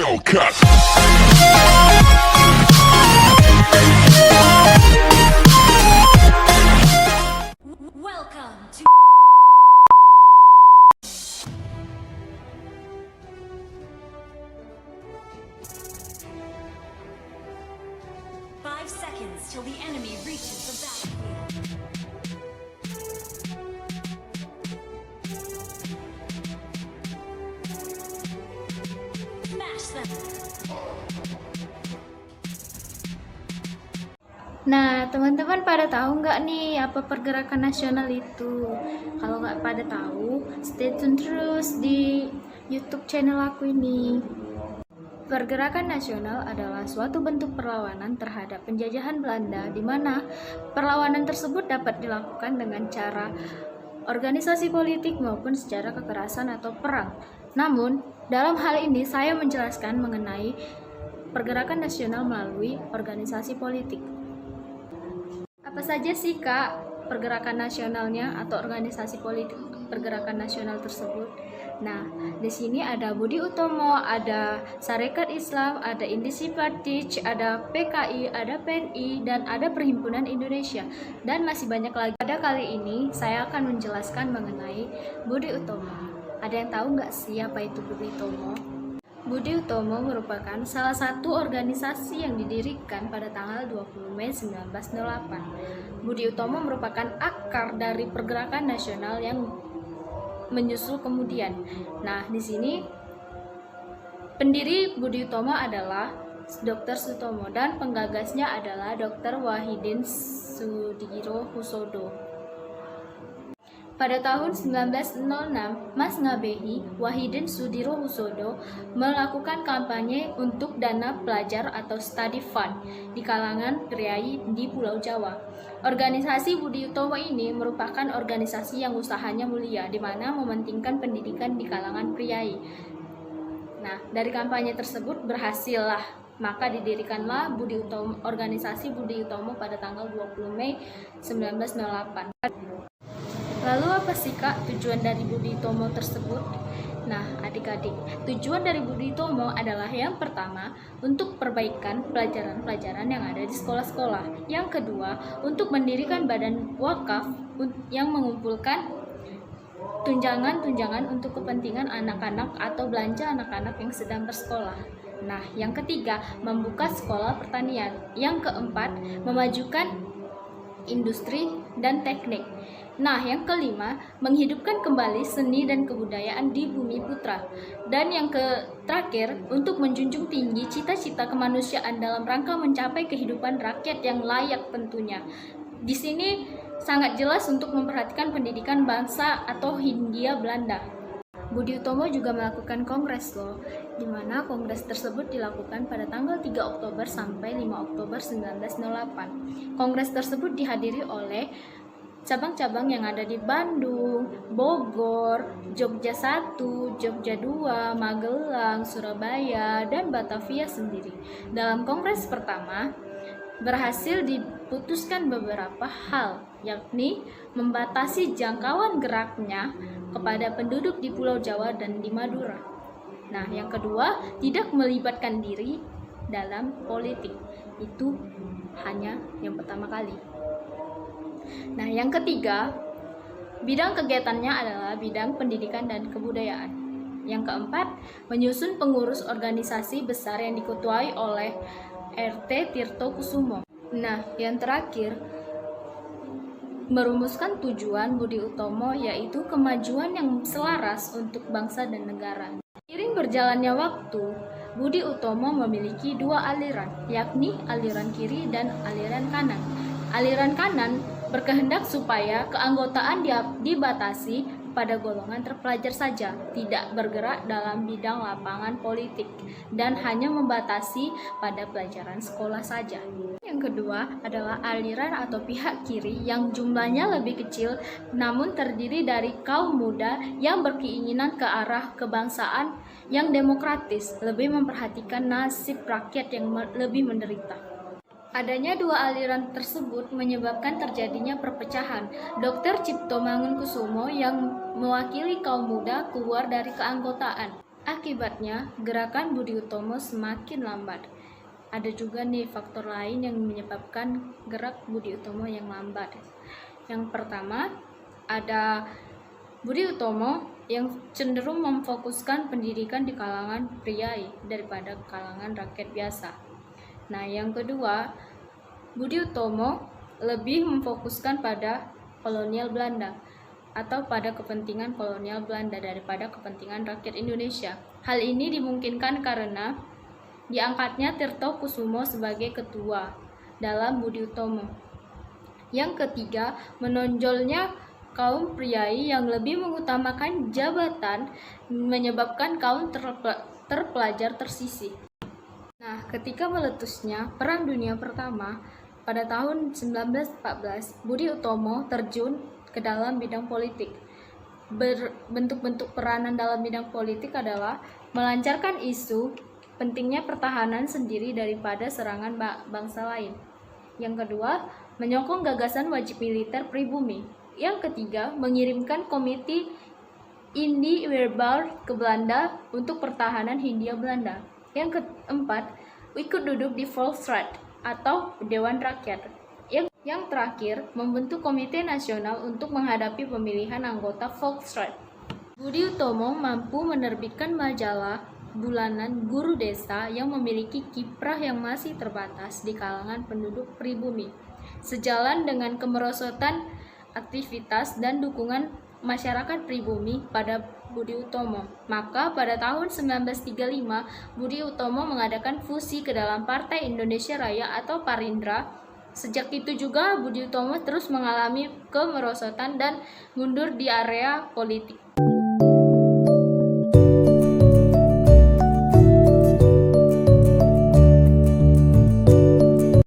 Hellcat. Welcome to 5 seconds till the enemy reaches the battlefield. Smash them. Nah, teman-teman pada tahu nggak nih apa pergerakan nasional itu? Kalau nggak pada tahu, stay tune terus di YouTube channel aku ini. Pergerakan nasional adalah suatu bentuk perlawanan terhadap penjajahan Belanda, di mana perlawanan tersebut dapat dilakukan dengan cara organisasi politik maupun secara kekerasan atau perang. Namun, dalam hal ini saya menjelaskan mengenai pergerakan nasional melalui organisasi politik. Apa saja sih Kak pergerakan nasionalnya atau organisasi politik pergerakan nasional tersebut? Nah, di sini ada Budi Utomo, ada Sarekat Islam, ada Indisi Partij, ada PKI, ada PNI, dan ada Perhimpunan Indonesia, dan masih banyak lagi. Pada kali ini saya akan menjelaskan mengenai Budi Utomo. Ada yang tahu nggak sih apa itu Budi Utomo? Budi Utomo merupakan salah satu organisasi yang didirikan pada tanggal 20 Mei 1908. Budi Utomo merupakan akar dari pergerakan nasional yang menyusul kemudian. Nah, di sini pendiri Budi Utomo adalah Dr. Sutomo dan penggagasnya adalah Dr. Wahidin Sudirohusodo. Pada tahun 1906, Mas Ngabehi Wahidin Sudirohusodo melakukan kampanye untuk dana pelajar atau study fund di kalangan priai di Pulau Jawa. Organisasi Budi Utomo ini merupakan organisasi yang usahanya mulia, di mana mementingkan pendidikan di kalangan priai. Nah, dari kampanye tersebut berhasillah, maka didirikanlah organisasi Budi Utomo pada tanggal 20 Mei 1908. Lalu apa sih Kak tujuan dari Budi Utomo tersebut? Nah, adik-adik, tujuan dari Budi Utomo adalah yang pertama, untuk perbaikan pelajaran-pelajaran yang ada di sekolah-sekolah. Yang kedua, untuk mendirikan badan wakaf yang mengumpulkan tunjangan-tunjangan untuk kepentingan anak-anak atau belanja anak-anak yang sedang bersekolah. Nah, yang ketiga, membuka sekolah pertanian. Yang keempat, memajukan industri dan teknik. Nah, yang kelima, menghidupkan kembali seni dan kebudayaan di Bumi Putra. Dan yang terakhir, untuk menjunjung tinggi cita-cita kemanusiaan dalam rangka mencapai kehidupan rakyat yang layak tentunya. Di sini sangat jelas untuk memperhatikan pendidikan bangsa atau Hindia Belanda. Budi Utomo juga melakukan kongres loh, di mana kongres tersebut dilakukan pada tanggal 3 Oktober sampai 5 Oktober 1908. Kongres tersebut dihadiri oleh cabang-cabang yang ada di Bandung, Bogor, Jogja 1, Jogja 2, Magelang, Surabaya, dan Batavia sendiri. Dalam kongres pertama, berhasil diputuskan beberapa hal, yakni membatasi jangkauan geraknya kepada penduduk di Pulau Jawa dan di Madura. Nah, yang kedua, tidak melibatkan diri dalam politik. Itu hanya yang pertama kali. Nah, yang ketiga, bidang kegiatannya adalah bidang pendidikan dan kebudayaan. Yang keempat, menyusun pengurus organisasi besar yang diketuai oleh RT Tirto Kusumo. Nah, yang terakhir, merumuskan tujuan Budi Utomo, yaitu kemajuan yang selaras untuk bangsa dan negara. Seiring berjalannya waktu, Budi Utomo memiliki dua aliran, yakni aliran kiri dan aliran kanan. Aliran kanan berkehendak supaya keanggotaan dibatasi pada golongan terpelajar saja, tidak bergerak dalam bidang lapangan politik, dan hanya membatasi pada pelajaran sekolah saja. Yang kedua adalah aliran atau pihak kiri yang jumlahnya lebih kecil, namun terdiri dari kaum muda yang berkeinginan ke arah kebangsaan yang demokratis, lebih memperhatikan nasib rakyat yang lebih menderita. Adanya dua aliran tersebut menyebabkan terjadinya perpecahan. Dr. Cipto Mangunkusumo yang mewakili kaum muda keluar dari keanggotaan. Akibatnya, gerakan Budi Utomo semakin lambat. Ada juga nih faktor lain yang menyebabkan gerak Budi Utomo yang lambat. Yang pertama, ada Budi Utomo yang cenderung memfokuskan pendidikan di kalangan priai daripada kalangan rakyat biasa. Nah, yang kedua, Budi Utomo lebih memfokuskan pada kolonial Belanda atau pada kepentingan kolonial Belanda daripada kepentingan rakyat Indonesia. Hal ini dimungkinkan karena diangkatnya Tirto Kusumo sebagai ketua dalam Budi Utomo. Yang ketiga, menonjolnya kaum priai yang lebih mengutamakan jabatan menyebabkan kaum terpelajar tersisih. Nah, ketika meletusnya Perang Dunia Pertama pada tahun 1914, Budi Utomo terjun ke dalam bidang politik. Bentuk-bentuk peranan dalam bidang politik adalah melancarkan isu pentingnya pertahanan sendiri daripada serangan bangsa lain. Yang kedua, menyokong gagasan wajib militer pribumi. Yang ketiga, mengirimkan komite Indi Weerbaar ke Belanda untuk pertahanan Hindia Belanda. Yang keempat, ikut duduk di Volksraad atau Dewan Rakyat. Yang terakhir, membentuk Komite Nasional untuk menghadapi pemilihan anggota Volksraad. Budi Utomo mampu menerbitkan majalah bulanan Guru Desa yang memiliki kiprah yang masih terbatas di kalangan penduduk pribumi. Sejalan dengan kemerosotan aktivitas dan dukungan masyarakat pribumi pada Budi Utomo, maka pada tahun 1935 Budi Utomo mengadakan fusi ke dalam Partai Indonesia Raya atau Parindra. Sejak itu juga Budi Utomo terus mengalami kemerosotan dan mundur di area politik.